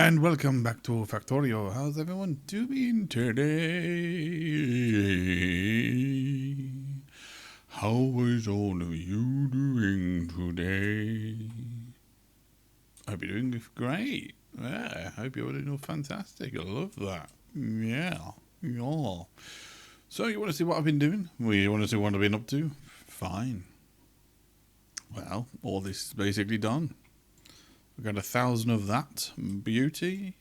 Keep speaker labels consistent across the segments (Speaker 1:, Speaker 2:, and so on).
Speaker 1: And welcome back to Factorio. How's everyone doing today? How is all of you doing today? I hope you're doing great. Yeah, I hope you're doing fantastic. I love that. Yeah. Yeah. So you want to see what I've been doing? You want to see what I've been up to? Fine. Well, all this is basically done. I've got 1,000 of that beauty.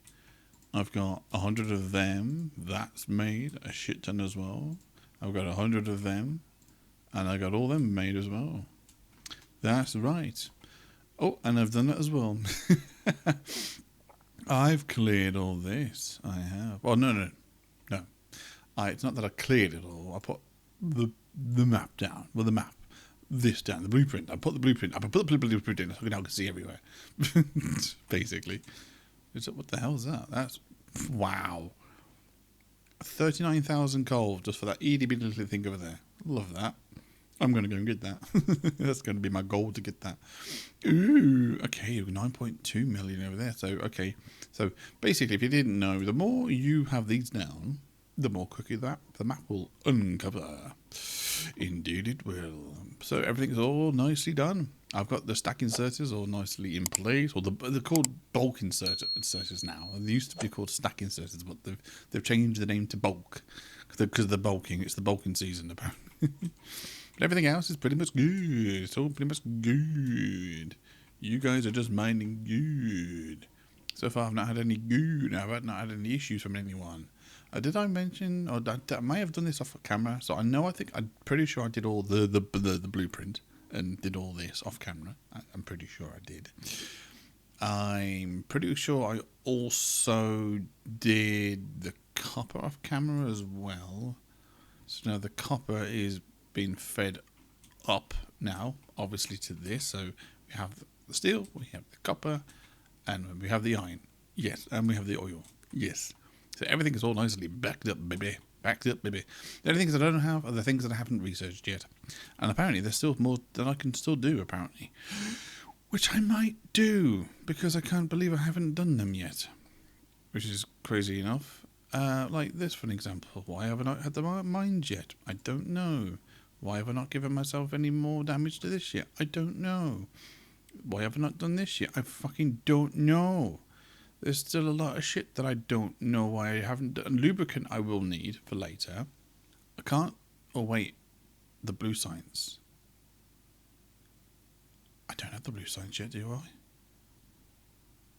Speaker 1: I've got 100 of them. That's made a shit ton as well. I've got 100 of them. And I got all them made as well. That's right. Oh, and I've done that as well. I've cleared all this. I have. Well, no. It's not that I cleared it all. I put the map down. Well, the map. This down. The blueprint. I put the blueprint up. I put the blueprint in so I can see everywhere. Basically. What the hell is that? That's... Wow. 39,000 coal just for that itty bitty little thing over there. Love that. I'm going to go and get that. That's going to be my goal, to get that. Ooh, okay, 9.2 million over there. So, okay. So, basically, if you didn't know, the more you have these down, the more quickly the map will uncover. Indeed it will. So, everything's all nicely done. I've got the stack inserters all nicely in place, or they're called bulk inserters now. They used to be called stack inserters, but they've changed the name to bulk because of the bulking. It's the bulking season, apparently. But everything else is pretty much good. It's all pretty much good. You guys are just minding good. So far, I've not had any good. I've not had any issues from anyone. Did I mention, or I may have done this off camera? So I'm pretty sure I did all the blueprint and did all this off camera. I'm pretty sure I did. I'm pretty sure I also did the copper off camera as well. So now the copper is being fed up now, obviously, to this. So we have the steel, we have the copper, and we have the iron. Yes, and we have the oil. Yes. So everything is all nicely backed up, baby. Backed up, baby. The only things I don't have are the things that I haven't researched yet. And apparently there's still more that I can still do, apparently. Which I might do, because I can't believe I haven't done them yet. Which is crazy enough. Like this, for an example. Why have I not had the mines yet? I don't know. Why have I not given myself any more damage to this yet? I don't know. Why have I not done this yet? I fucking don't know. There's still a lot of shit that I don't know why I haven't done. Lubricant I will need for later. I can't... Oh, wait. The blue science. I don't have the blue science yet, do I?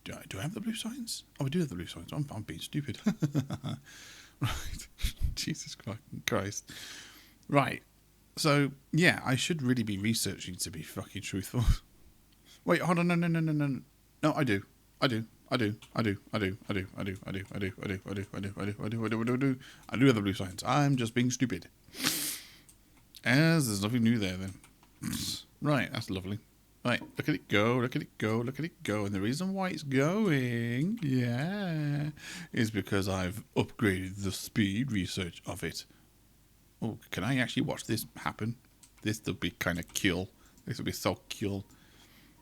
Speaker 1: Do I have the blue science? Oh, I do have the blue science. I'm being stupid. Right. Jesus Christ. Right. So, yeah, I should really be researching, to be fucking truthful. Wait, hold on. No. No, I do. I do have the blue science. I'm just being stupid. As there's nothing new there then. Right, that's lovely. Right, look at it go. And the reason why it's going, is because I've upgraded the speed research of it. Oh, can I actually watch this happen? This will be kind of cool. This will be so cool.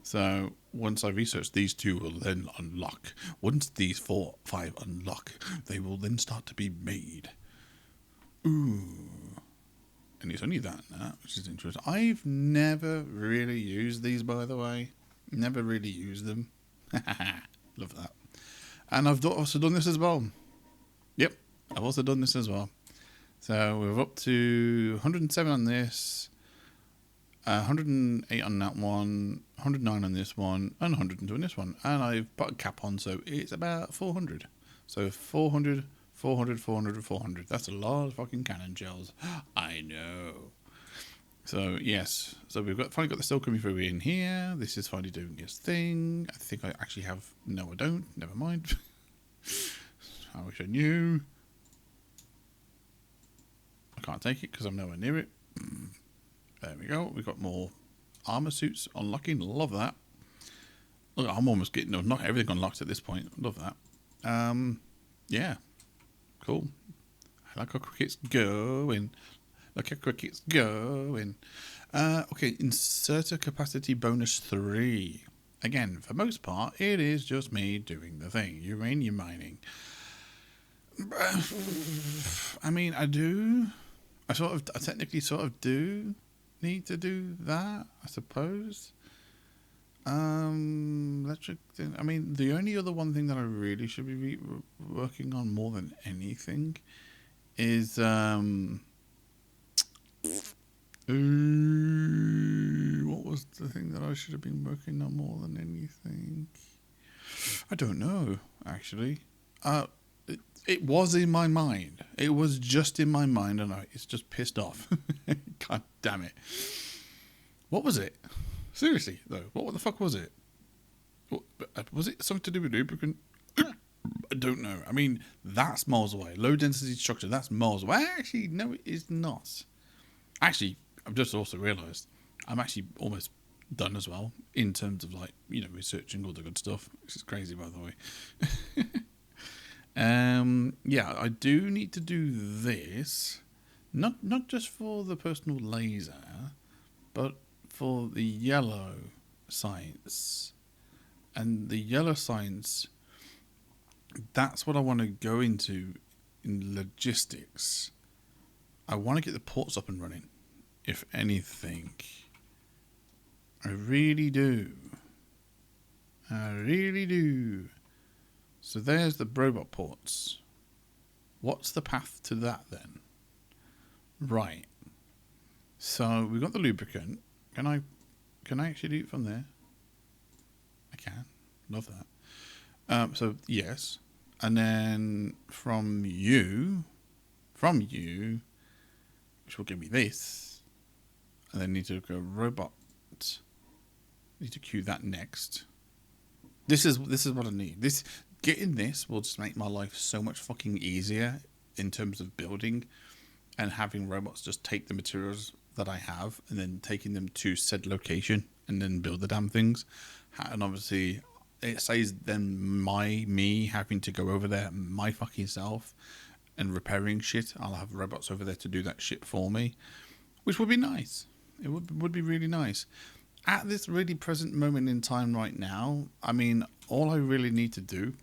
Speaker 1: So, once I research, these two will then unlock. Once these 5 unlock, they will then start to be made. Ooh. And it's only that now, which is interesting. I've never really used these, by the way. Never really used them. Love that. And I've also done this as well. Yep, I've also done this as well. So, we're up to 107 on this. 108 on that one, 109 on this one, and 102 on this one. And I've put a cap on, so it's about 400. So 400, 400, 400, 400. That's a lot of fucking cannon shells. I know. So, yes. So we've finally got the steel coming through in here. This is finally doing its thing. I think I actually have... No, I don't. Never mind. I wish I knew. I can't take it because I'm nowhere near it. There we go. We've got more armor suits unlocking. Love that. Look, I'm almost getting everything unlocked at this point. Love that. Yeah. Cool. I like how quick it's going. Look how quick it's going. Okay, inserter capacity bonus 3. again, for most part, it is just me doing the thing. Uranium mining. I mean, I technically sort of do need to do that, I suppose. Electric thing. I mean, the only other one thing that I really should be working on more than anything is what was the thing that I should have been working on more than anything? I don't know, actually. It was in my mind. It was just in my mind, and it's just pissed off. God damn it! What was it? Seriously, though, what the fuck was it? Was it something to do with lubricant? I don't know. I mean, that's miles away. Low density structure, that's miles away. Actually, no, it is not. Actually, I've just also realised I'm actually almost done as well in terms of, like, you know, researching all the good stuff. This is crazy, by the way. Yeah, I do need to do this. Not just for the personal laser, but for the yellow science. And the yellow science, that's what I want to go into in logistics. I want to get the ports up and running, if anything. I really do. I really do. So there's the robot ports. What's the path to that then? Right. So we've got the lubricant. Can I actually do it from there? I can. Love that. So yes. And then from you, which will give me this, and then need to go robot. Need to queue that next. This is what I need. Getting this will just make my life so much fucking easier in terms of building and having robots just take the materials that I have and then taking them to said location and then build the damn things. And obviously it saves then me having to go over there my fucking self and repairing shit. I'll have robots over there to do that shit for me, which would be nice. It would be really nice. At this really present moment in time right now, I mean, all I really need to do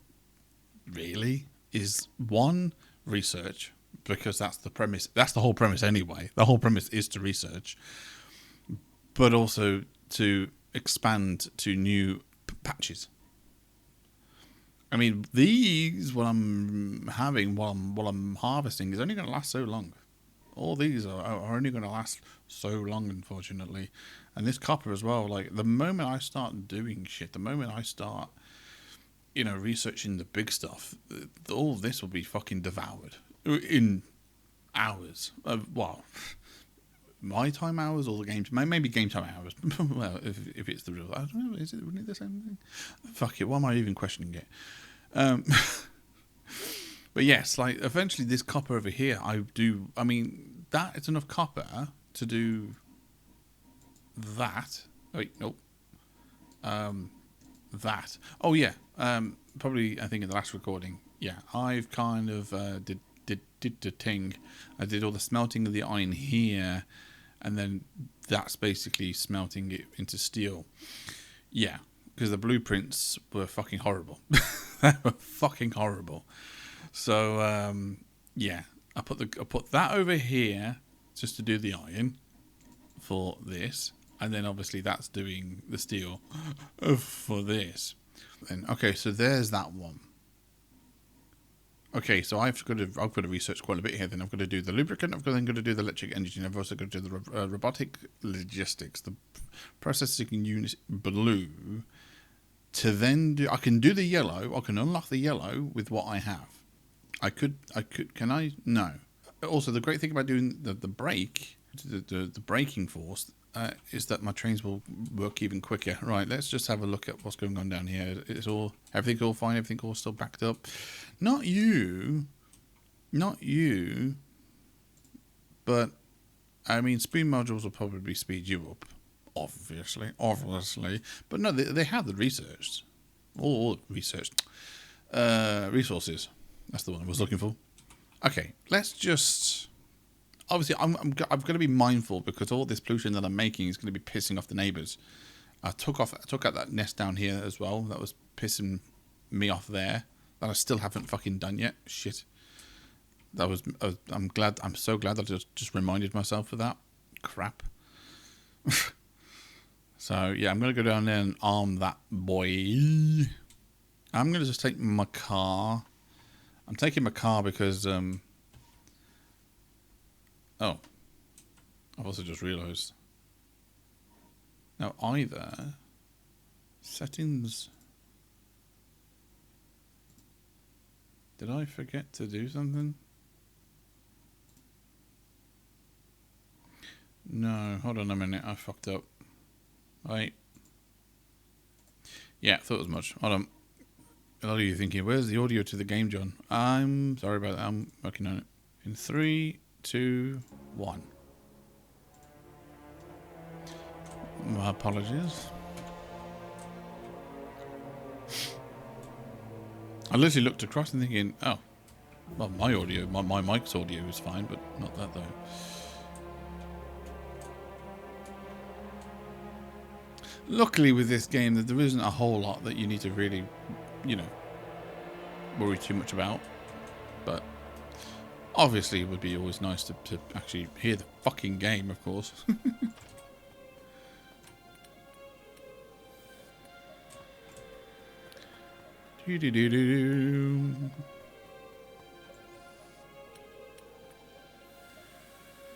Speaker 1: really is one, research, because that's the premise. That's the whole premise anyway. The whole premise is to research, but also to expand to new patches. I mean, what I'm having while I'm harvesting is only going to last so long. All these are only going to last so long, unfortunately. And this copper as well, like, the moment I start doing shit, the moment I start, you know, researching the big stuff, all of this will be fucking devoured in hours. Well, my time hours or the game, maybe game time hours. Well, if it's the real, I don't know, is it really the same thing? Fuck it, why am I even questioning it? But yes, like, eventually this copper over here, I mean, that is enough copper to do that. Oh, wait, nope. That. Oh, yeah. Probably, I think in the last recording, yeah, I've kind of did the thing. I did all the smelting of the iron here, and then that's basically smelting it into steel. Yeah, because the blueprints were fucking horrible. They were fucking horrible. So yeah, I put that over here just to do the iron for this, and then obviously that's doing the steel for this. And okay, so there's that one. Okay, so I've got to research quite a bit here. Then I've got to do the lubricant. Then got to do the electric engine. I've also got to do the robotic logistics, the processing unit blue. To then do, I can do the yellow. I can unlock the yellow with what I have. I could. Can I? No. Also, the great thing about doing the brake, the braking force, is that my trains will work even quicker. Right. Let's just have a look at what's going on down here. Everything's all fine. Everything all still backed up. Not you. But I mean, speed modules will probably speed you up. Obviously. But no, they have the research. All researched. Resources. That's the one I was looking for. Okay, let's just... Obviously, I'm going to be mindful because all this pollution that I'm making is going to be pissing off the neighbours. I took out that nest down here as well. That was pissing me off there. That I still haven't fucking done yet. Shit. I'm so glad that I just reminded myself of that. Crap. So yeah, I'm gonna go down there and arm that boy. I'm gonna just take my car. I'm taking my car because oh, I've also just realised. Now either settings. Did I forget to do something? No, hold on a minute. I fucked up. Wait. Yeah, thought as much. Hold on. A lot of you thinking, where's the audio to the game, John? I'm sorry about that. I'm working on it. In 3, 2, 1. My apologies. I literally looked across and thinking, oh, well, my audio, my mic's audio is fine, but not that though. Luckily with this game, that there isn't a whole lot that you need to really, worry too much about. But obviously it would be always nice to actually hear the fucking game, of course. I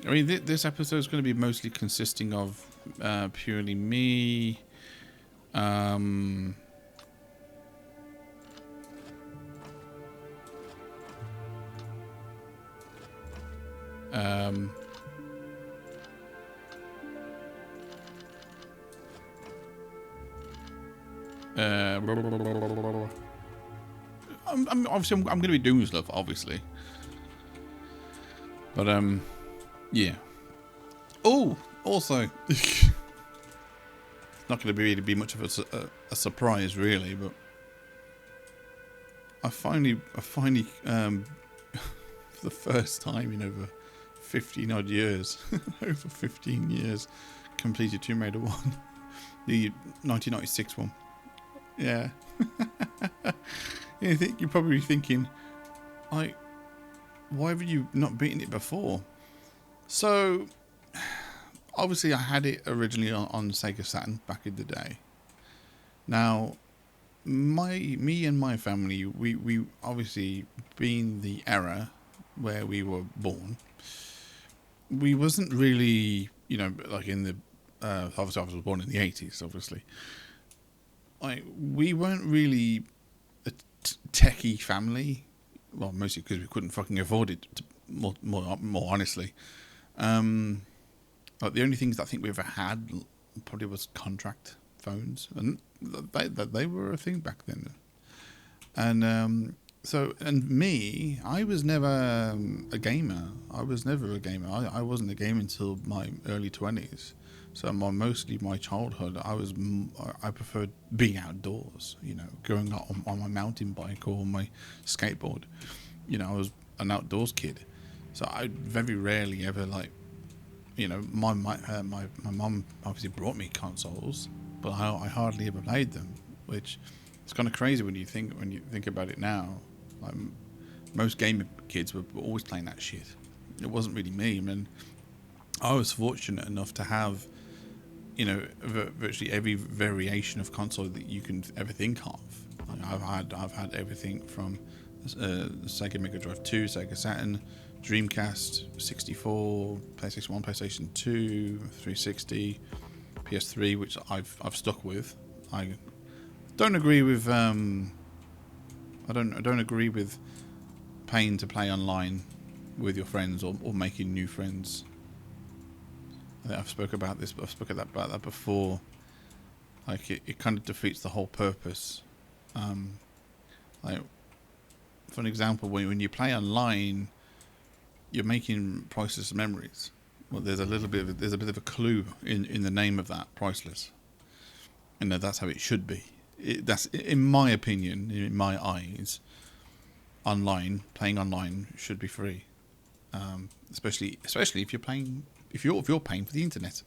Speaker 1: mean, this episode is going to be mostly consisting of purely me. I'm going to be doing stuff, obviously, but yeah. Oh, also, it's not going to really be much of a surprise, really, but I finally, for the first time in over 15 odd years, over 15 years, completed Tomb Raider 1, the 1996 one. Yeah. You're probably thinking, why have you not beaten it before? So, obviously I had it originally on Sega Saturn back in the day. Now, me and my family, we obviously, being the era where we were born, we wasn't really, like in the, obviously I was born in the 80s, obviously. We weren't really a techie family. Well, mostly because we couldn't fucking afford it, more honestly. Like the only things that I think we ever had probably was contract phones, and they were a thing back then. And me, I was never a gamer. I wasn't a gamer until my early 20s. So mostly my childhood, I preferred being outdoors. Going out on my mountain bike or my skateboard. I was an outdoors kid. So I very rarely ever my mum obviously brought me consoles, but I hardly ever played them, which is kind of crazy when you think about it now. Like, most gamer kids were always playing that shit. It wasn't really me. I mean, I was fortunate enough to have, virtually every variation of console that you can ever think of. I've had everything from Sega Mega Drive 2, Sega Saturn, Dreamcast, 64, PlayStation 1, PlayStation 2, 360, PS3, which I've stuck with. I don't agree with I don't agree with paying to play online with your friends or making new friends. I think I've spoken about that before. Like it kind of defeats the whole purpose. Like, for an example, when you play online, you're making priceless memories. Well, there's a bit of a clue in the name of that, priceless. And that's how it should be. That's, in my opinion, in my eyes, playing online should be free. Especially if you're paying for the internet.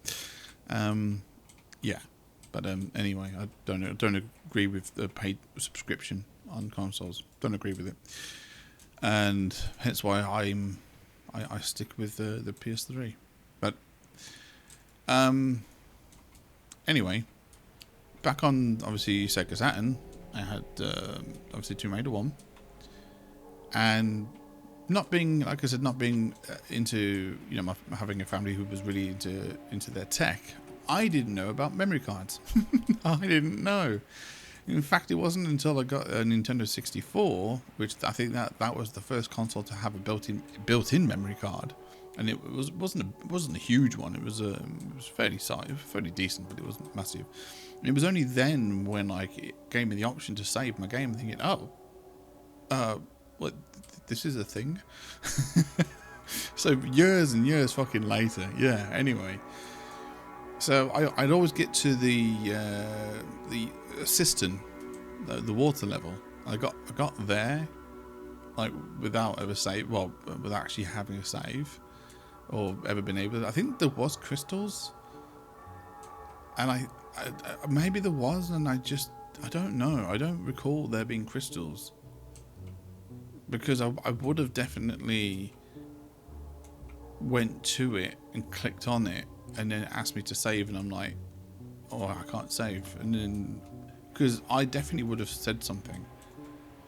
Speaker 1: Yeah. But anyway, I don't agree with the paid subscription on consoles. Don't agree with it, and hence why I stick with the PS3. But anyway, back on obviously Sega Saturn, I had obviously Tomb Raider 1, and not being, like I said, not being into, you know, having a family who was really into their tech, I didn't know about memory cards. I didn't know. In fact, it wasn't until I got a Nintendo 64, which I think that was the first console to have a built-in memory card, and it wasn't a huge one. It was fairly decent, but it wasn't massive. And it was only then when it gave me the option to save my game, thinking, what, this is a thing. So years and years fucking later, yeah. Anyway, so I'd always get to the cistern, the water level. I got there, like without ever without actually having a save, or ever been able to. I think there was crystals, and I maybe there was, and I don't know. I don't recall there being crystals, because I would have definitely went to it and clicked on it, and then it asked me to save, and I'm like, oh, I can't save, and then because I definitely would have said something.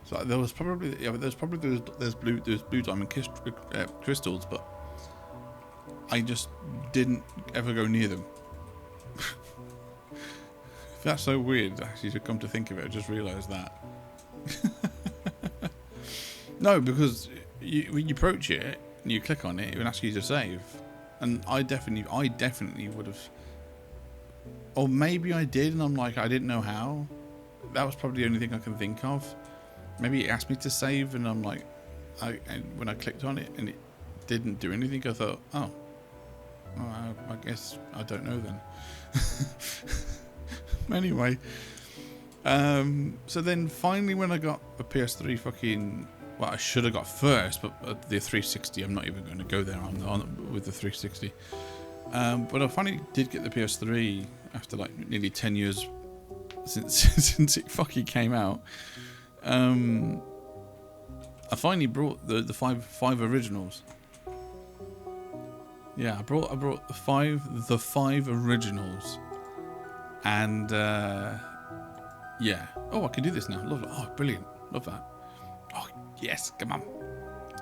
Speaker 1: So there was probably there's blue diamond crystals, but I just didn't ever go near them. That's so weird, actually, to come to think of it. I just realised that. No, because when you approach it and you click on it, it will ask you to save, and I definitely would have, or maybe I did, and I'm like, I didn't know how. That was probably the only thing I can think of. Maybe it asked me to save, and I'm like, and when I clicked on it and it didn't do anything, I thought, oh, I guess I don't know then. Anyway, so then finally when I got a PS3 well, I should have got first, but the 360, I'm not even going to go there on with the 360. But I finally did get the PS3 after like nearly 10 years since it fucking came out. I finally brought the five originals. Yeah, I brought the five originals, and yeah. Oh, I can do this now. Love it. Oh, brilliant. Love that. Oh, yes. Come on.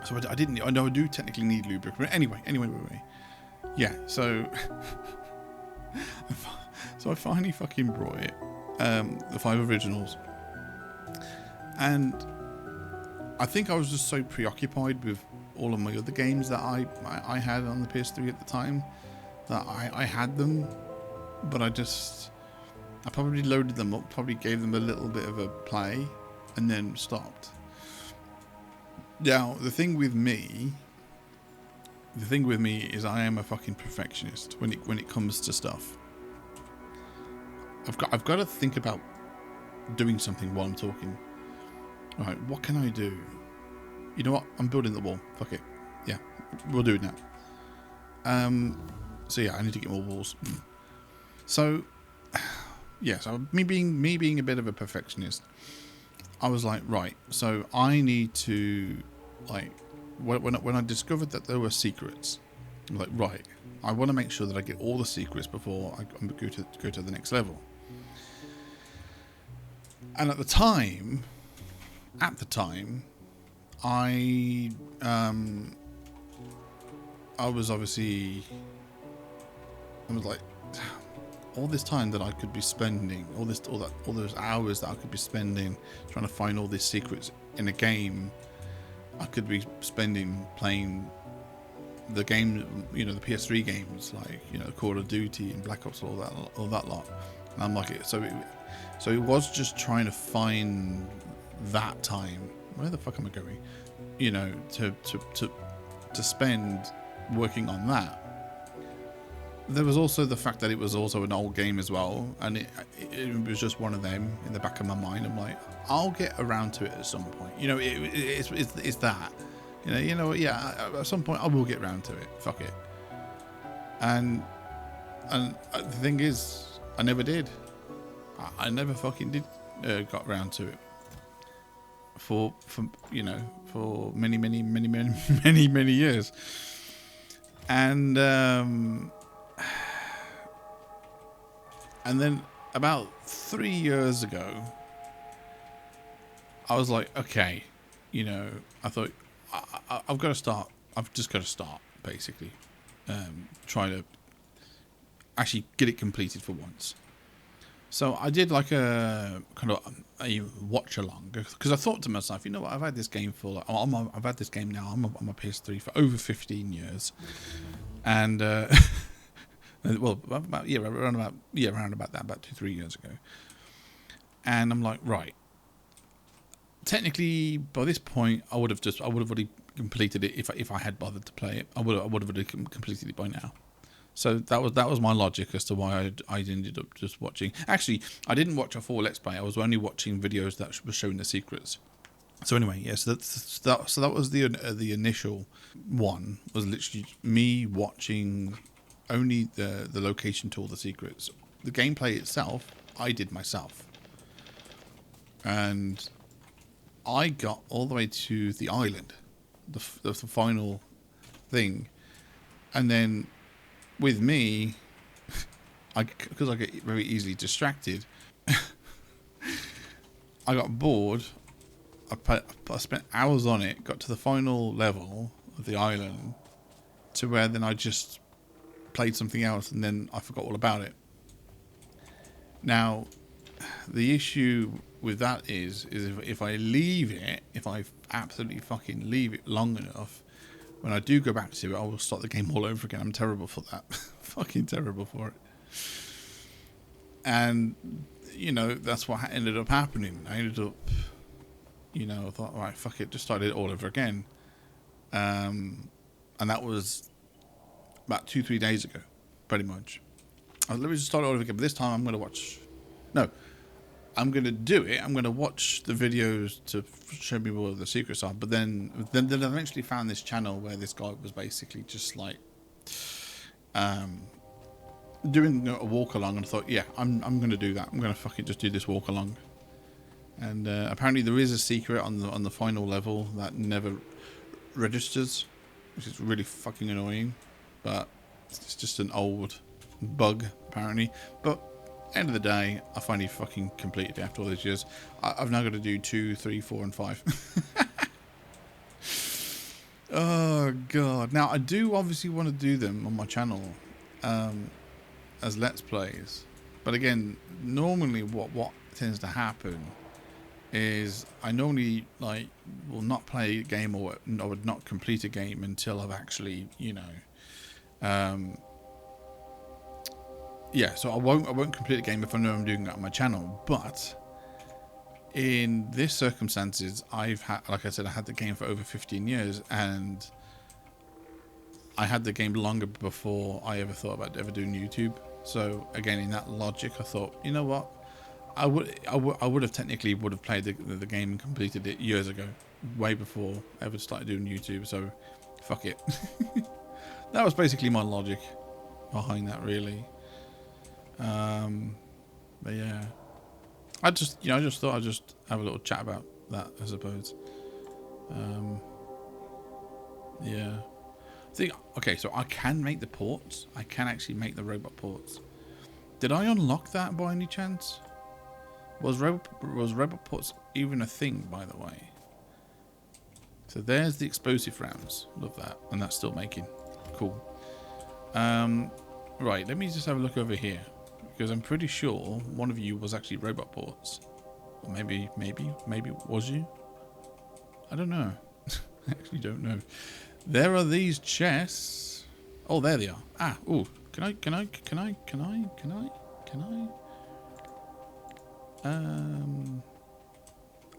Speaker 1: So I didn't. I know I do technically need lubricant. Anyway. Yeah. So I finally fucking brought it. The five originals, and I think I was just so preoccupied with all of my other games that I had on the PS3 at the time that I had them, but I probably loaded them up, probably gave them a little bit of a play, and then stopped. Now the thing with me is I am a fucking perfectionist when it comes to stuff. I've got to think about doing something while I'm talking. All right, what can I do? You know what? I'm building the wall. Fuck it. Yeah, we'll do it now. So yeah, I need to get more walls. So yeah, so me being a bit of a perfectionist, I was like, right. So I need to, like, when I discovered that there were secrets, I'm like, right. I want to make sure that I get all the secrets before I go to the next level. And at the time, I was like, all this time that I could be spending, all those hours that I could be spending trying to find all these secrets in a game, I could be spending playing the game, you know, the PS3 games, like, you know, Call of Duty and Black Ops, all that lot. And I'm like, so it was just trying to find that time. Where the fuck am I going? You know, to spend working on that. There was also the fact that it was also an old game as well, and it was just one of them in the back of my mind. I'm like, I'll get around to it at some point. You know, it's that. You know, yeah. At some point, I will get around to it. Fuck it. And the thing is, I never did. I never fucking did got round to it for you know, for many many years. And then about 3 years ago, I was like, okay, you know, I thought I've got to start. I've just got to start, basically. Try to actually get it completed for once. So I did like a kind of a watch along, because I thought to myself, you know what, I've had this game for like, I've had this game now. I'm on my PS3 for over 15 years, and well, around about that, about 2-3 years ago. And I'm like, right. Technically, by this point, I would have already completed it if I had bothered to play it. I would have already completed it by now. So that was my logic as to why I ended up just watching. Actually, I didn't watch a full Let's Play. I was only watching videos that were showing the secrets. So anyway, yes, yeah, so that was the initial one. Was literally me watching only the location to all the secrets. The gameplay itself, I did myself, and I got all the way to the island, the final thing, and then with me, because I get very easily distracted, I got bored. I spent hours on it, got to the final level of the island, to where then I just played something else, and then I forgot all about it. Now, the issue with that is if I leave it, if I absolutely fucking leave it long enough, when I do go back to it, I will start the game all over again. I'm terrible for that. Fucking terrible for it. And, you know, that's what ended up happening. I ended up, you know, I thought, all right, fuck it, just started it all over again. And that was about 2-3 days ago, pretty much. Let me just start it all over again, but this time I'm going to watch... No, I'm going to do it. I'm going to watch the videos to show me what the secrets are. But then I eventually found this channel where this guy was basically just like doing a walk along, and I thought, yeah, I'm going to do that. I'm going to fucking just do this walk along. And apparently there is a secret on the final level that never registers, which is really fucking annoying. But it's just an old bug apparently. But end of the day, I finally fucking completed it after all these years. I've now got to do 2, 3, 4, and 5. Oh god! Now I do obviously want to do them on my channel as Let's Plays, but again, normally what tends to happen is I normally will not play a game, or I would not complete a game until I've actually, you know. Yeah, so I won't complete a game if I know I'm doing that on my channel. But in this circumstances, I've had, like I said, I had the game for over 15 years, and I had the game longer before I ever thought about ever doing YouTube. So again, in that logic, I thought, you know what, I would have technically played the game and completed it years ago, way before I ever started doing YouTube. So fuck it. That was basically my logic behind that, really. But yeah, I just thought I'd just have a little chat about that, I suppose. Yeah. Okay, so I can make the ports. I can actually make the robot ports. Did I unlock that by any chance? Was robot ports even a thing, by the way? So there's the explosive rounds. Love that. And that's still making. Cool. Right, let me just have a look over here, because I'm pretty sure one of you was actually robot ports. Or maybe was you? I don't know. I actually don't know. There are these chests. Oh, there they are. Ah, ooh. Can I?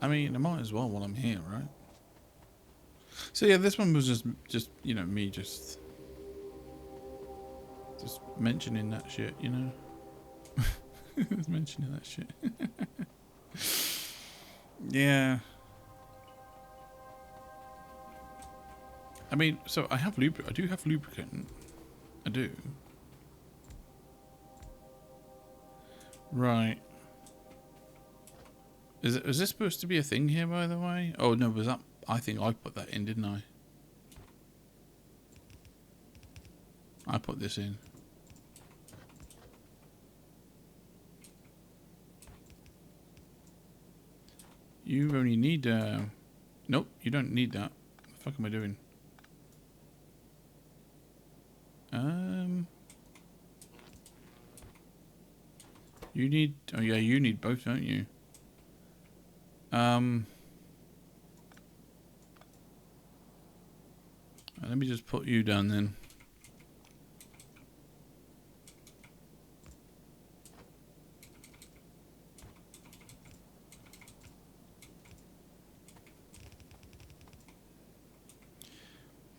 Speaker 1: I mean, I might as well while I'm here, right? So yeah, this one was just you know, me just mentioning that shit, you know. Just mentioning that shit. Yeah. I mean, so I have I do have lubricant. I do. Right. Is this supposed to be a thing here, by the way? Oh, no, was that... I think I put that in, didn't I? I put this in. You only need... Nope, you don't need that. What the fuck am I doing? You need... Oh, yeah, you need both, don't you? Let me just put you down then.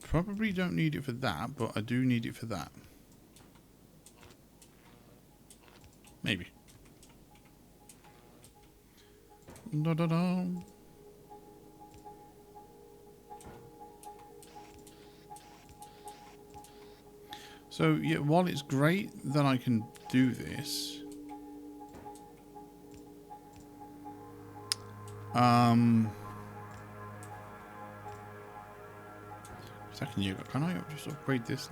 Speaker 1: Probably don't need it for that, but I do need it for that. Maybe. Da da da. So yeah, while it's great that I can do this, second year, can I just upgrade this?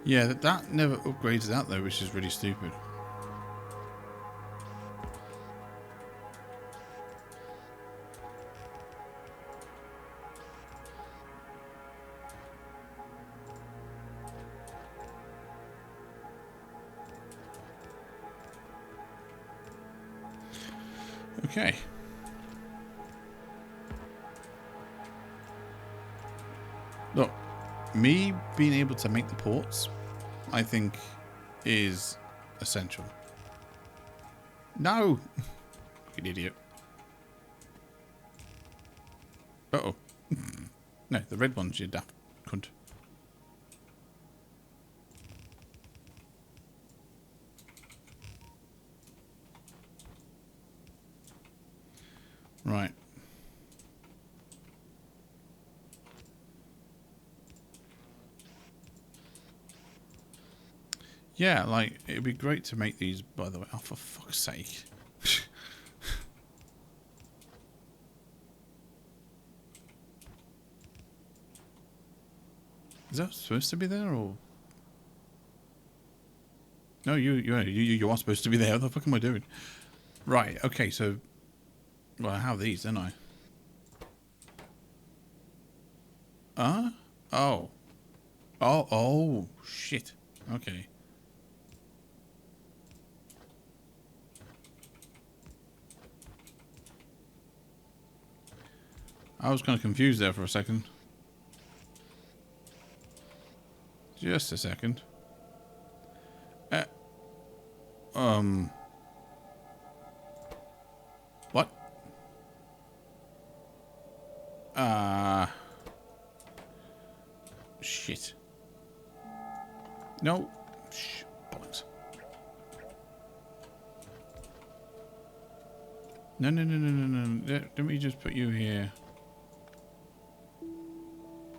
Speaker 1: Yeah, that never upgrades that though, which is really stupid. Okay. Look, me being able to make the ports, I think, is essential. No! You idiot. Uh-oh. No, the red one's you daft cunt. Right. Yeah, like, it'd be great to make these, by the way. Oh, for fuck's sake. Is that supposed to be there, or...? No, you are supposed to be there. What the fuck am I doing? Right, okay, so... Well, I have these, don't I? Oh. Oh, shit. Okay. I was kind of confused there for a second. Just a second. What? Shit. No. Shh. Bollocks. No. Let me just put you here.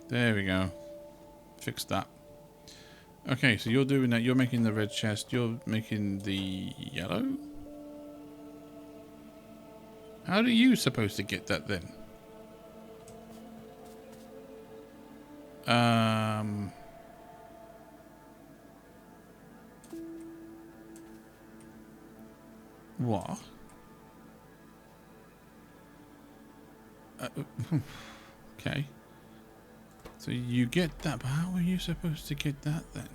Speaker 1: There we go. Fix that. Okay, so you're doing that. You're making the red chest. You're making the yellow? How are you supposed to get that then? What? Okay. So you get that, but how are you supposed to get that then?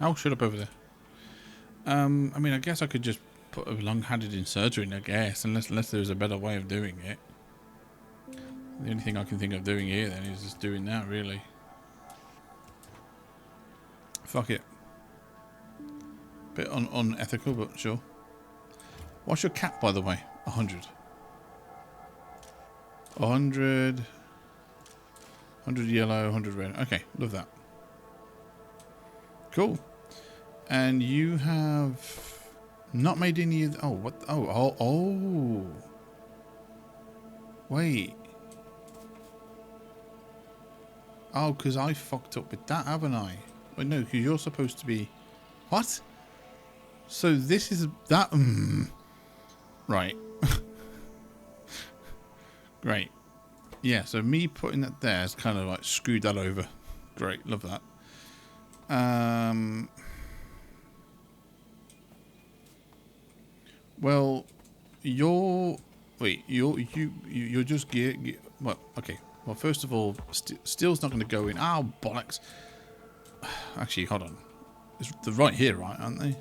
Speaker 1: Oh, shut up over there. I mean, I guess I could just put a long-handed inserter in, I guess, unless there's a better way of doing it. The only thing I can think of doing here then is just doing that, really. Fuck it. Bit unethical, but sure. What's your cap, by the way? 100. 100 yellow, 100 red. Okay, love that. Cool. And you have not made any of... Oh, what? Oh. Wait. Oh, because I fucked up with that, haven't I? Wait, no, because you're supposed to be... What? So this is that... Right. Great. Yeah, so me putting that there has kind of like screwed that over. Great, love that. Well, you're just well, okay. Well, first of all, steel's not going to go in. Oh, bollocks. Actually, hold on. They're right here, right, aren't they?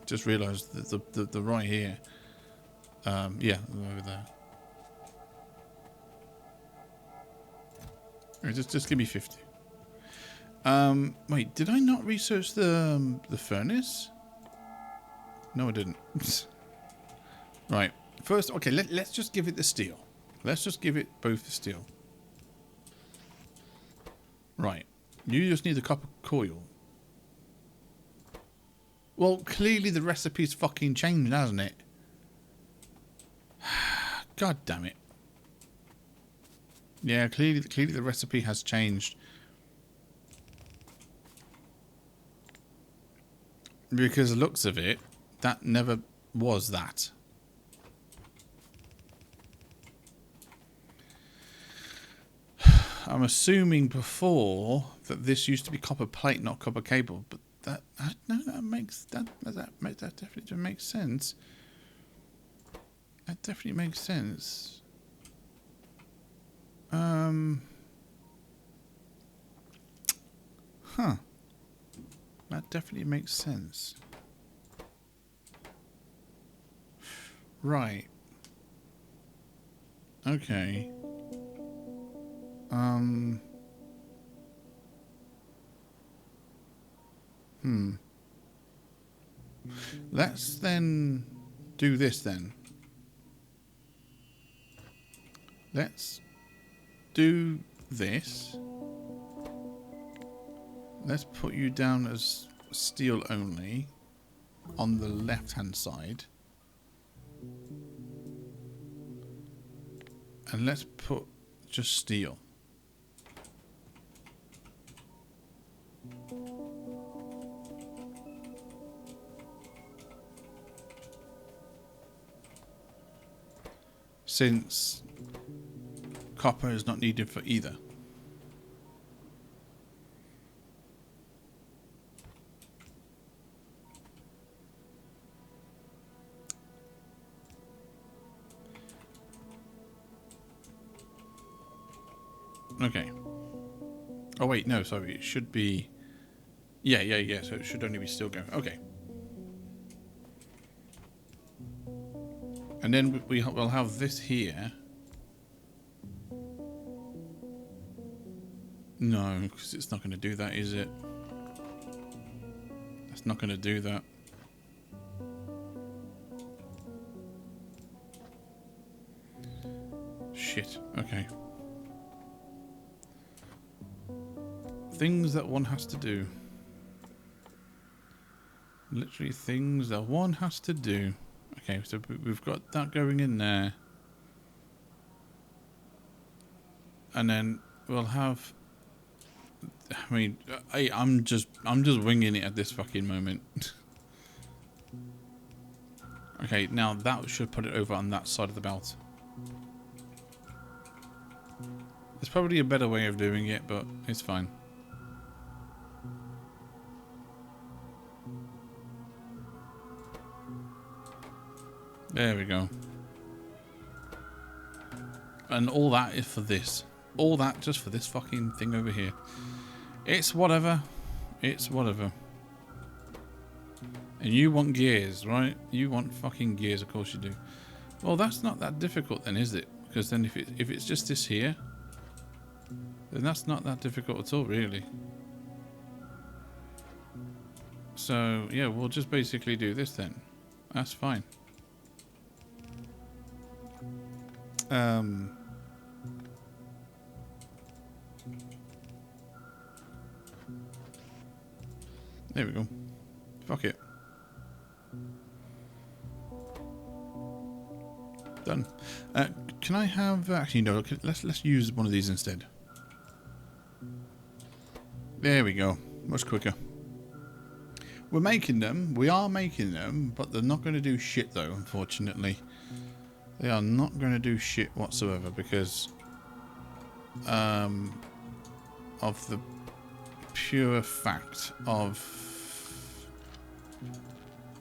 Speaker 1: Just realised that they're right here. Yeah, they're over there. Right, just give me 50. Wait, did I not research the furnace? No, I didn't. Right. First, okay, let's just give it the steel. Let's just give it both the steel. Right. You just need the copper coil. Well, clearly the recipe's fucking changed, hasn't it? God damn it. Yeah, clearly the recipe has changed. Because the looks of it, that never was that. I'm assuming before that this used to be copper plate, not copper cable, but that definitely makes sense. That definitely makes sense. Huh. That definitely makes sense. Right. Okay. Let's then do this then. Let's do this. Let's put you down as steel only on the left-hand side. And let's put just steel. Since copper is not needed for either. Okay. Oh wait, no, sorry, it should be... Yeah, so it should only be steel going. Okay. And then we'll have this here. No, because it's not going to do that, is it? It's not going to do that. Shit, okay. Things that one has to do. Literally things that one has to do. Okay, so we've got that going in there. And then we'll have... I mean, I'm just winging it at this fucking moment. Okay, now that should put it over on that side of the belt. There's probably a better way of doing it, but it's fine. There we go. And all that is for this. All that just for this fucking thing over here. It's whatever. It's whatever. And you want gears, right? You want fucking gears, of course you do. Well, that's not that difficult then, is it? Because then if it's just this here, then that's not that difficult at all, really. So, yeah, we'll just basically do this then. That's fine. There we go. Fuck it. Done. Can I have... actually, no. Let's use one of these instead. There we go. Much quicker. We're making them. We are making them, but they're not going to do shit though, unfortunately. They are not going to do shit whatsoever because of the pure fact of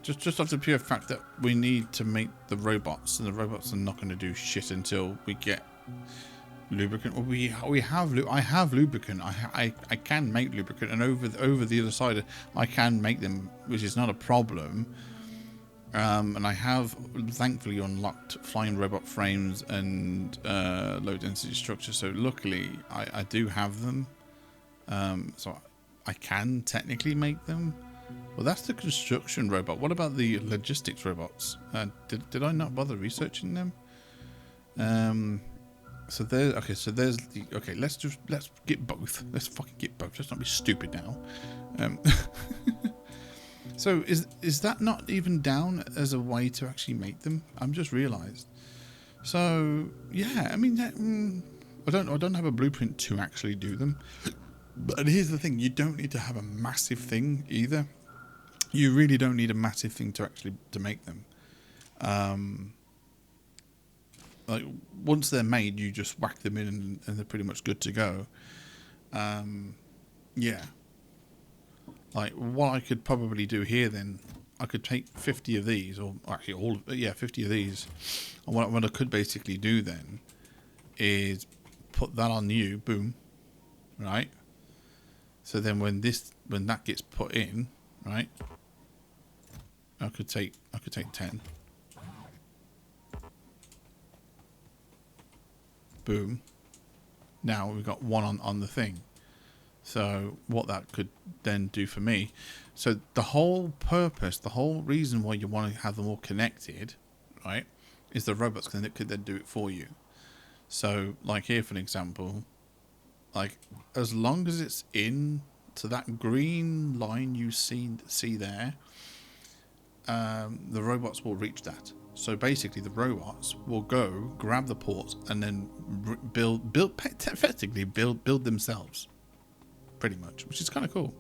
Speaker 1: just off the pure fact that we need to make the robots, and the robots are not going to do shit until we get lubricant. Well, I have lubricant. I can make lubricant, and over the other side I can make them, which is not a problem. And I have thankfully unlocked flying robot frames and low density structures. So luckily I do have them. So I can technically make them. Well, that's the construction robot. What about the logistics robots? Did I not bother researching them? So there. Okay. So there's the. Okay. Let's get both. Let's fucking get both. Let's not be stupid now. So is that not even down as a way to actually make them? I'm just realised. So yeah. I mean, I don't have a blueprint to actually do them. But here's the thing: you don't need to have a massive thing either. You really don't need a massive thing to actually to make them. Like once they're made, you just whack them in and they're pretty much good to go. Yeah. Like what I could probably do here then, I could take 50 of these, or actually 50 of these. And what I could basically do then is put that on you, boom, right? So then when that gets put in, right? I could take 10. Boom. Now we've got one on the thing. So what that could then do for me. So the whole purpose, the whole reason why you want to have them all connected, right, is the robots that could then do it for you. So like here for an example, like as long as it's in to that green line you see there, the robots will reach that. So basically, the robots will go grab the ports and then effectively build themselves, pretty much, which is kind of cool.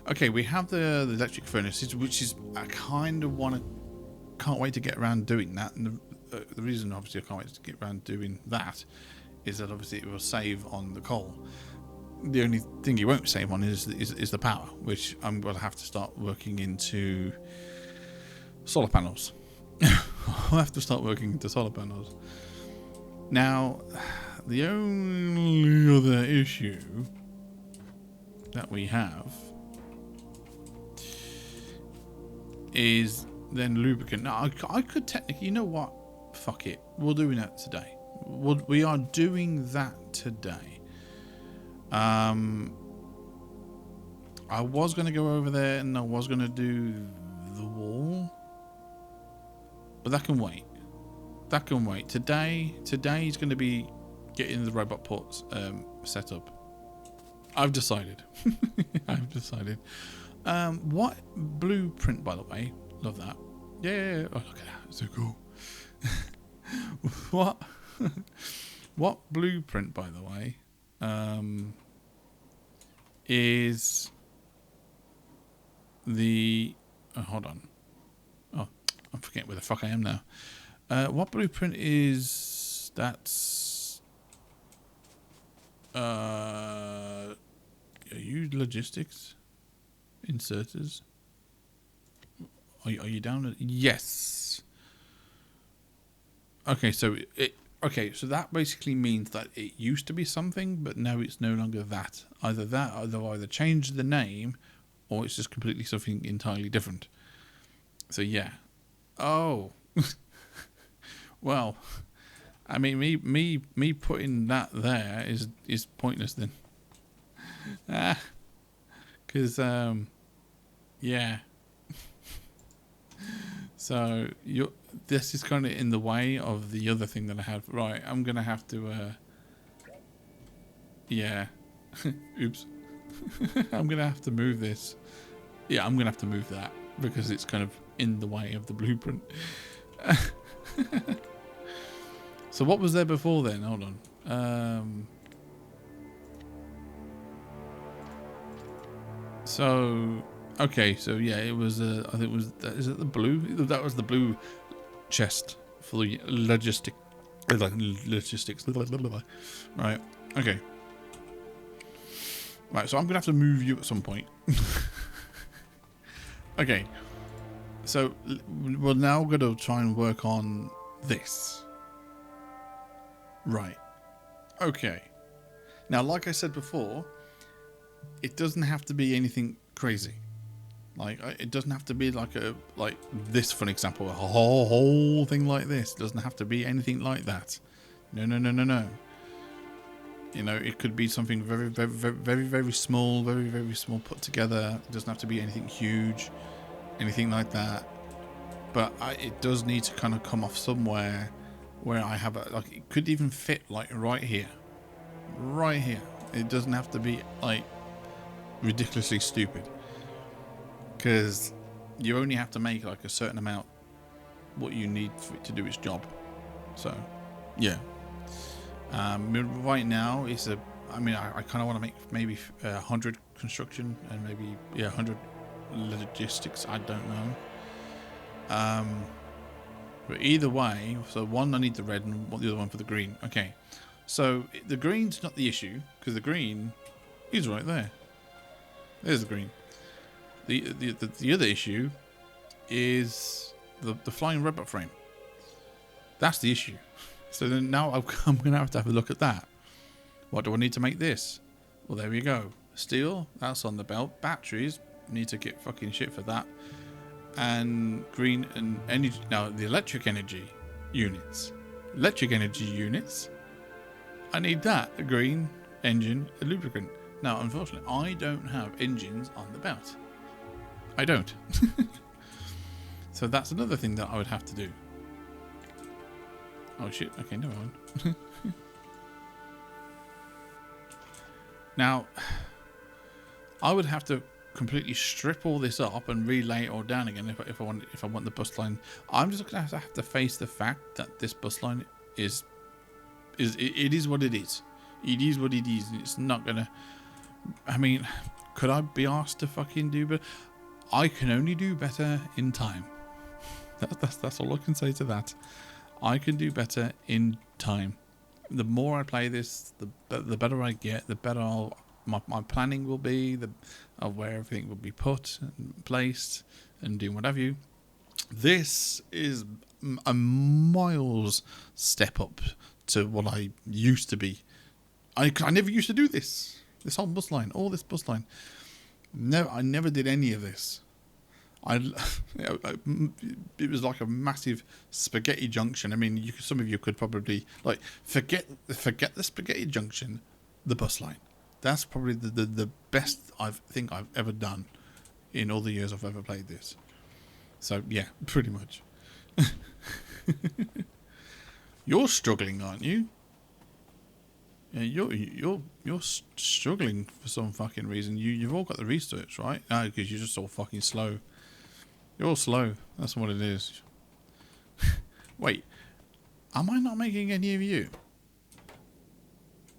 Speaker 1: Okay, we have the electric furnaces, which is I kind of can't wait to get around doing that. And the reason, obviously, I can't wait to get around doing that is that obviously it will save on the coal. The only thing you won't save on is the power, which I'm going to have to start working into solar panels. I'll have to start working into solar panels. Now, the only other issue that we have is then lubricant. Now, I could technically, you know what? Fuck it. We're doing that today. We are doing that today. I was going to go over there and I was going to do the wall. But that can wait. That can wait. Today is going to be getting the robot ports set up. I've decided. I've decided. What blueprint, by the way? Love that. Yeah. Oh, look at that. It's so cool. What blueprint, by the way, is the... Oh, hold on. Oh, I'm forgetting where the fuck I am now. What blueprint is... That's... Are you logistics? Inserters? Are you down? Yes. Okay, so so that basically means that it used to be something, but now it's no longer that. Either they'll either change the name, or it's just completely something entirely different. So yeah. Oh. Well, I mean, me putting that there is pointless then. Because yeah. So this is kind of in the way of the other thing that I have. Right, I'm gonna have to. Yeah. Oops. I'm gonna have to move this. Yeah, I'm gonna have to move that because it's kind of in the way of the blueprint. So what was there before then? Hold on. So, okay, so yeah, it was, I think it was, is it the blue? That was the blue chest for the logistics. Right, okay. Right, so I'm going to have to move you at some point. Okay, so we're now going to try and work on this. Right, okay. Now, like I said before, it doesn't have to be anything crazy. Like, it doesn't have to be like this, for an example, a whole thing like this. It doesn't have to be anything like that. No, no, no, no, no. You know, it could be something very, very, very, very, very small, very, very small put together. It doesn't have to be anything huge, anything like that. But it does need to kind of come off somewhere where I have like, it could even fit like right here. Right here. It doesn't have to be like ridiculously stupid. Because you only have to make like a certain amount what you need for it to do its job. So, yeah. Right now, it's a. I mean, I kind of want to make maybe 100 construction and maybe 100 logistics. I don't know. But either way, so one I need the red and the other one for the green. Okay, so the green's not the issue because the green is right there. There's the green. The other issue is the flying robot frame. That's the issue. So then now I'm going to have a look at that. What do I need to make this? Well, there we go. Steel, that's on the belt. Batteries, need to get fucking shit for that. And green and energy. Now, the electric energy units. Electric energy units. I need that. A green engine, a lubricant. Now, unfortunately, I don't have engines on the belt. I don't. So that's another thing that I would have to do. Oh shit, okay, never mind. Now, I would have to completely strip all this up and relay it all down again if I want the bus line. I'm just going to have to face the fact that this bus line is what it is. It is what it is. It's not going to... I mean, could I be asked to fucking do better? I can only do better in time. That's all I can say to that. I can do better in time. The more I play this, the better I get, the better my planning will be, of where everything will be put and placed and doing what have you. This is a miles step up to what I used to be. I never used to do this. This whole bus line, all this bus line. No, I never did any of this. It was like a massive spaghetti junction. I mean, some of you could probably like forget the spaghetti junction, the bus line. That's probably the best I think I've ever done in all the years I've ever played this. So yeah, pretty much. You're struggling, aren't you? Yeah, you're struggling for some fucking reason. You've all got the research, right? No, because you're just all fucking slow. You're all slow. That's what it is. Wait, am I not making any of you?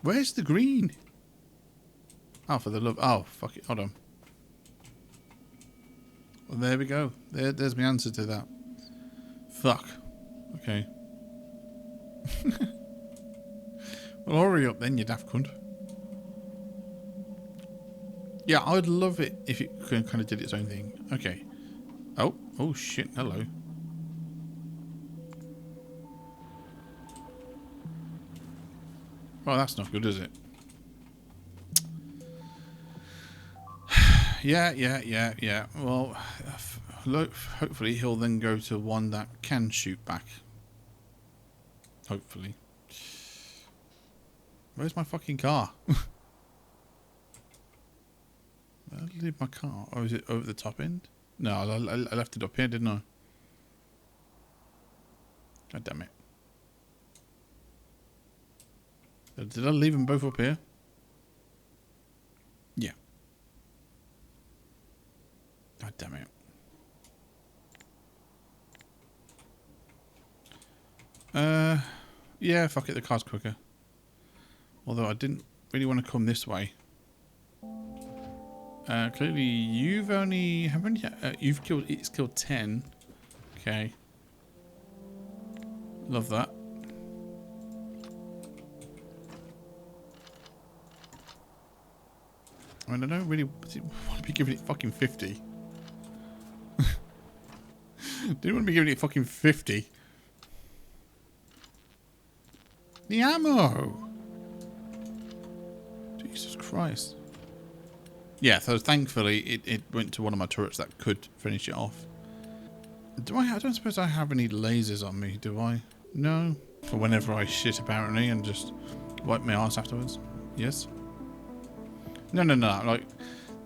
Speaker 1: Where's the green? Oh, for the love. Oh, fuck it. Hold on. Well, there we go. There's my answer to that. Fuck. Okay. Well, hurry up then, you daft cunt. Yeah, I would love it if it kind of did its own thing. Okay. Oh shit, hello. Well, that's not good, is it? Yeah. Well, hopefully he'll then go to one that can shoot back. Hopefully. Where's my fucking car? Where did I leave my car? Oh, is it over the top end? No, I left it up here, didn't I? God damn it. Did I leave them both up here? Yeah. God damn it. Yeah, fuck it, the car's quicker. Although I didn't really want to come this way. Clearly, you've only it's killed 10. Okay, love that. I mean, I don't really want to be giving it fucking 50. Didn't want to be giving it fucking 50. The ammo. Jesus Christ. Yeah, so thankfully it went to one of my turrets that could finish it off. I don't suppose I have any lasers on me, do I? No. For whenever I shit apparently and just wipe my ass afterwards. Yes? No. Like,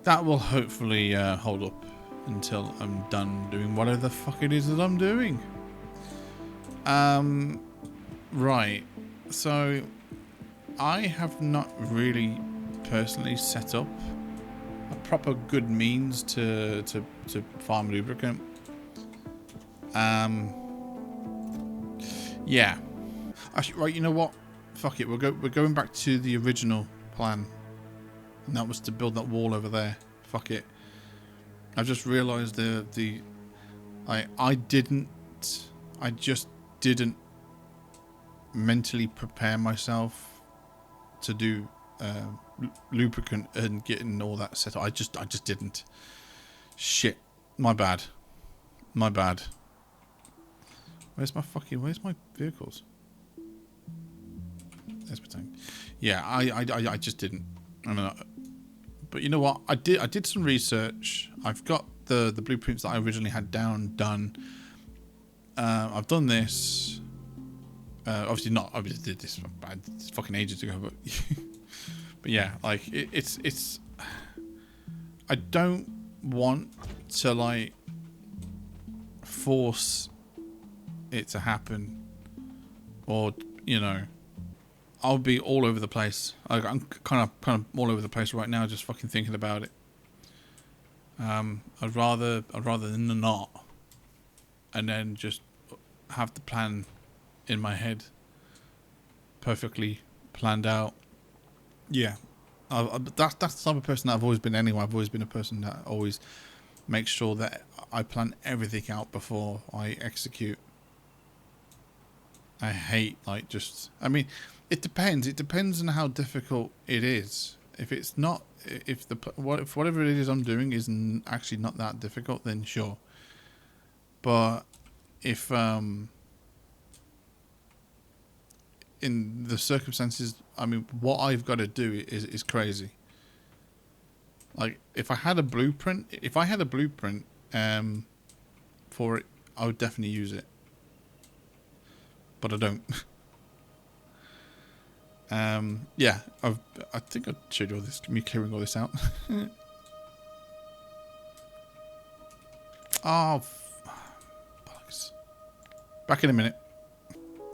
Speaker 1: that will hopefully hold up until I'm done doing whatever the fuck it is that I'm doing. Right. So, I have not really personally set up a proper good means to farm lubricant. Yeah. Actually, right, you know what? Fuck it. We're going back to the original plan. And that was to build that wall over there. Fuck it. I just realised I just didn't mentally prepare myself to do lubricant and getting all that set up. I just didn't. Shit. My bad. Where's my vehicles? There's my tank. Yeah, I just didn't. I don't know. But you know what? I did some research. I've got the blueprints that I originally had done. I've done this. Obviously not. I did this fucking ages ago, but but yeah, like it's. I don't want to like force it to happen, or you know, I'll be all over the place. I'm kind of all over the place right now, just fucking thinking about it. I'd rather than not, and then just have the plan in my head, perfectly planned out. Yeah, that's the type of person that I've always been. Anyway, I've always been a person that always makes sure that I plan everything out before I execute. I hate like just. I mean, it depends. It depends on how difficult it is. If it's not, if whatever it is I'm doing is actually not that difficult, then sure. But if in the circumstances, I mean, what I've got to do is crazy. Like if I had a blueprint, for it, I would definitely use it. But I don't. Yeah, I think I showed you all this, me clearing all this out. Oh, bollocks. Back in a minute.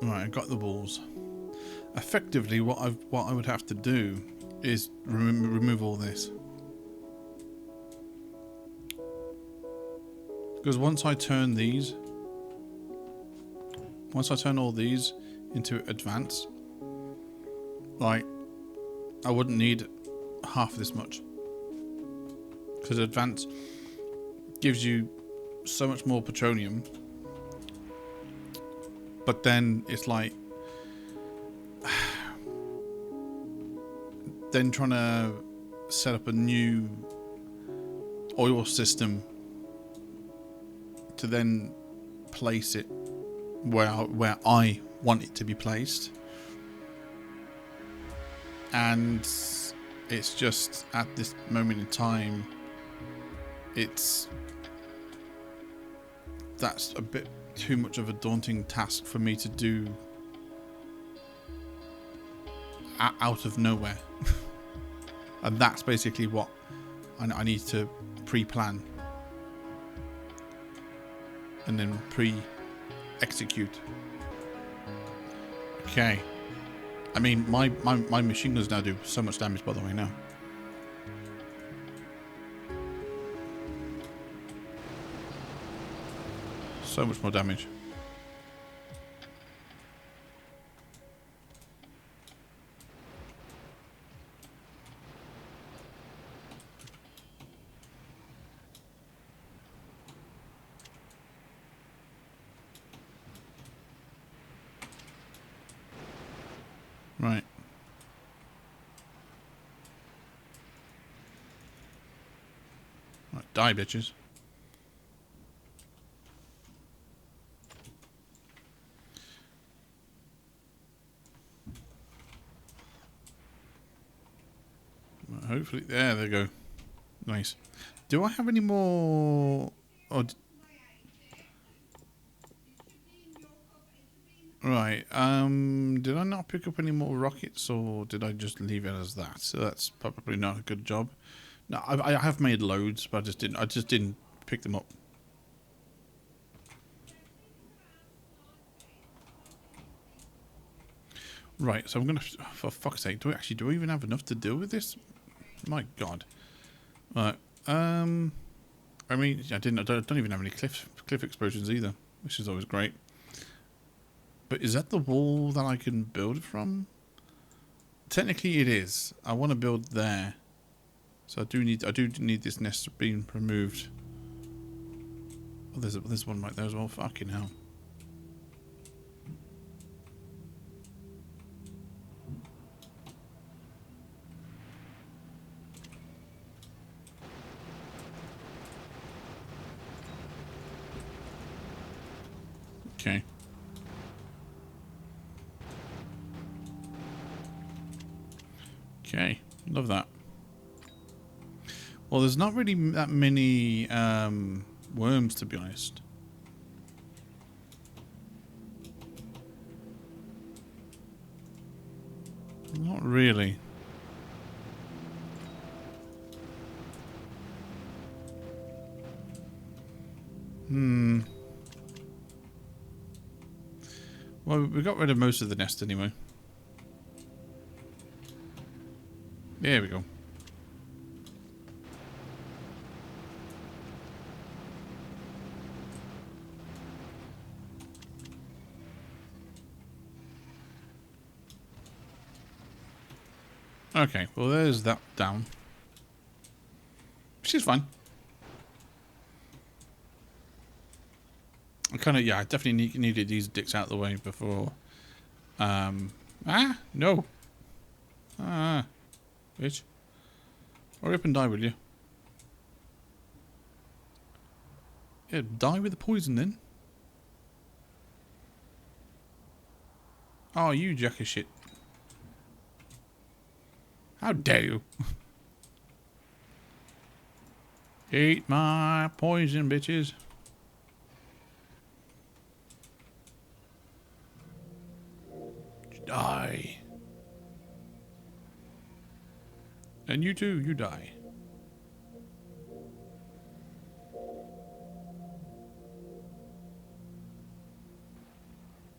Speaker 1: Right, I got the walls. Effectively, what I would have to do is remove all this. Because once I turn all these into advanced, like, I wouldn't need half this much. Because advanced gives you so much more petroleum. But then it's like, then trying to set up a new oil system to then place it where I want it to be placed. And it's just at this moment in time, that's a bit too much of a daunting task for me to do out of nowhere. And that's basically what I need to pre-plan and then pre-execute. Okay. I mean, my machine guns now do so much damage, by the way, now. So much more damage. Die, bitches. Hopefully, there they go. Nice. Do I have any more? Oh, right. Did I not pick up any more rockets, or did I just leave it as that? So that's probably not a good job. No, I have made loads, but I just didn't pick them up. Right. So I'm gonna. For fuck's sake, do I even have enough to deal with this? My God. Right. I mean, I don't even have any cliff explosions either, which is always great. But is that the wall that I can build from? Technically, it is. I want to build there, so I do need this nest being removed. Oh, there's one right there as well. Fucking hell. Okay. Okay, love that. Well, there's not really that many worms, to be honest. Not really. Well, we got rid of most of the nest anyway. There we go. Okay, well there's that down. Which is fine. I definitely needed these dicks out of the way before. No. Bitch. Hurry up and die, will you? Yeah, die with the poison then. Oh, you jack of shit. How dare you? Eat my poison, bitches. Die. And you too, you die.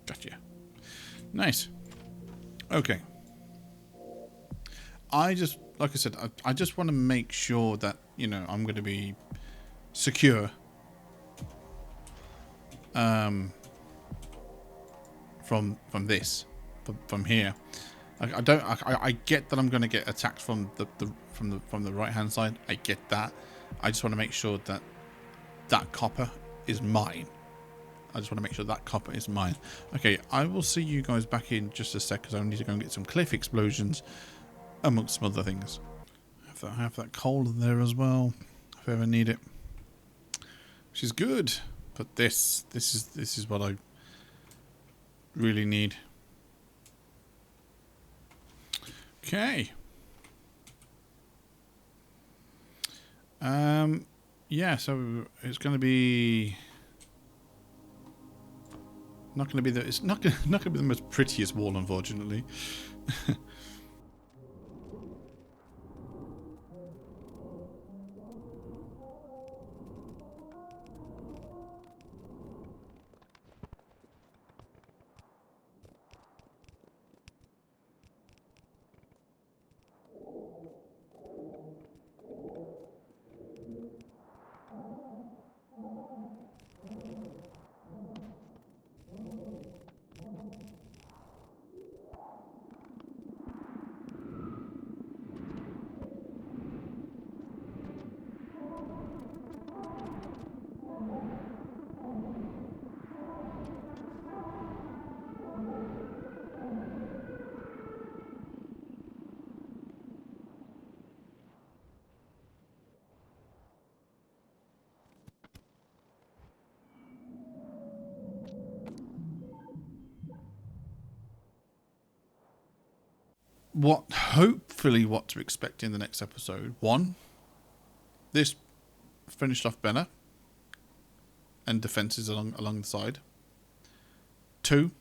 Speaker 1: Gotcha. Nice. Okay. Like I said, I just want to make sure that, you know, I'm going to be secure. From this, from here. I get that I'm going to get attacked from the right hand side. I get that. I just want to make sure that that copper is mine. I just want to make sure that copper is mine. Okay, I will see you guys back in just a sec because I need to go and get some cliff explosions amongst some other things. I have that coal there as well if I ever need it, which is good. But this is what I really need. Okay. Yeah, so it's going to be not going to be it's not going to be the most prettiest wall, unfortunately. hopefully what to expect in the next episode. 1, this finished off Benner and defenses along the side. 2,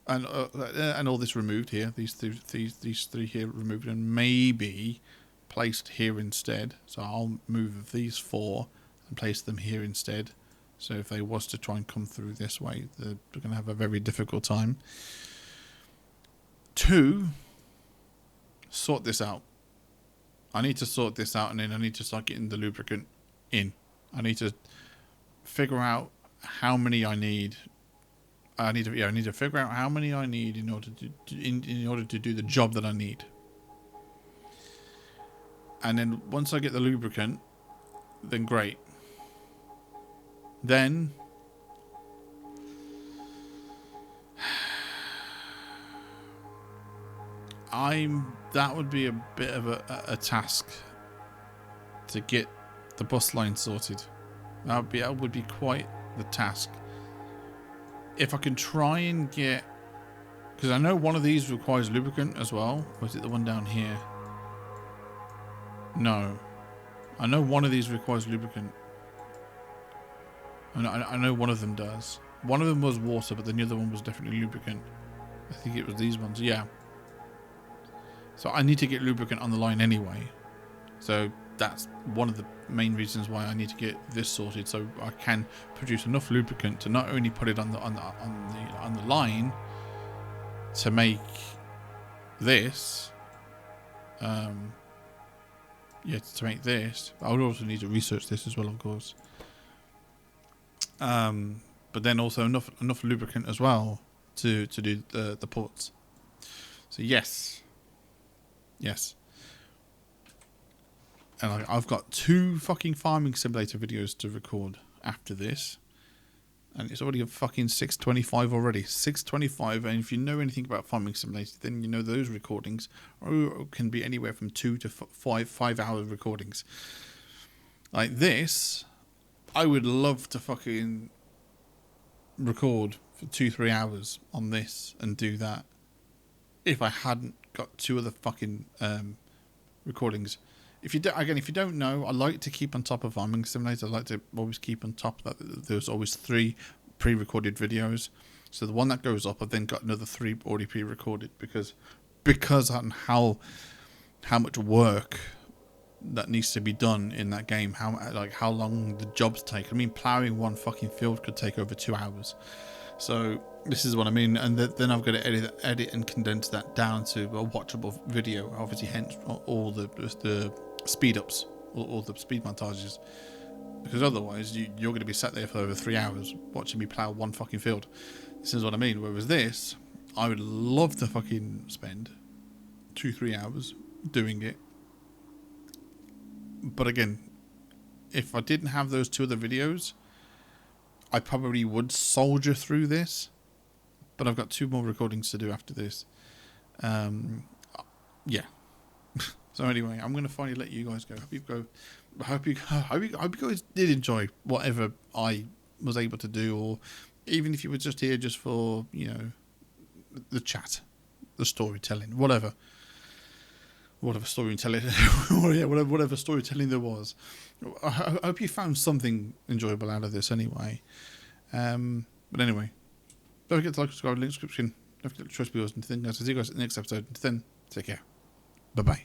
Speaker 1: and all this removed here. These three here removed and maybe placed here instead. So I'll move these 4 and place them here instead. So if they was to try and come through this way, they're going to have a very difficult time. 2, sort this out. I need to sort this out, and then I need to start getting the lubricant in. I need to figure out how many I need. I need to figure out how many I need in order to do the job that I need. And then once I get the lubricant, then great. Then that would be a bit of a task to get the bus line sorted. That would be quite the task. If I can try and get, because I know one of these requires lubricant as well. Or is it the one down here? No, I know one of these requires lubricant. I know one of them does. One of them was water, but the other one was definitely lubricant. I think it was these ones. Yeah. So I need to get lubricant on the line anyway. So that's one of the main reasons why I need to get this sorted, so I can produce enough lubricant to not only put it on the line to make this. To make this. I would also need to research this as well, of course. But then also enough lubricant as well to do the ports. So yes. And I've got 2 fucking farming simulator videos to record after this, and it's already a fucking 6:25 already. 6:25, and if you know anything about farming simulator, then you know those recordings can be anywhere from 2 to 5 hour recordings. Like this, I would love to fucking record for 2-3 hours on this and do that if I hadn't got 2 other fucking recordings. If you don't know, I like to keep on top of farming simulator. I like to always keep on top of that. There's always 3 pre-recorded videos. So the one that goes up, I've then got another 3 already pre-recorded because on how much work that needs to be done in that game, how long the jobs take. I mean, ploughing one fucking field could take over 2 hours. So this is what I mean, and then I've got to edit and condense that down to a watchable video. Obviously, hence all the speed ups, all the speed montages, because otherwise you're going to be sat there for over 3 hours watching me plough one fucking field. This is what I mean. Whereas this, I would love to fucking spend 2-3 hours doing it. But again, if I didn't have those 2 other videos, I probably would soldier through this. But I've got 2 more recordings to do after this. Yeah. So anyway, I'm going to finally let you guys go. I hope you guys did enjoy whatever I was able to do, or even if you were just here just for, the chat, the storytelling, whatever storytelling, whatever storytelling there was. I hope you found something enjoyable out of this anyway. But anyway, don't forget to like, subscribe, link description. Don't forget to trust me, and think. I'll see you guys in the next episode. Until then, take care. Bye bye.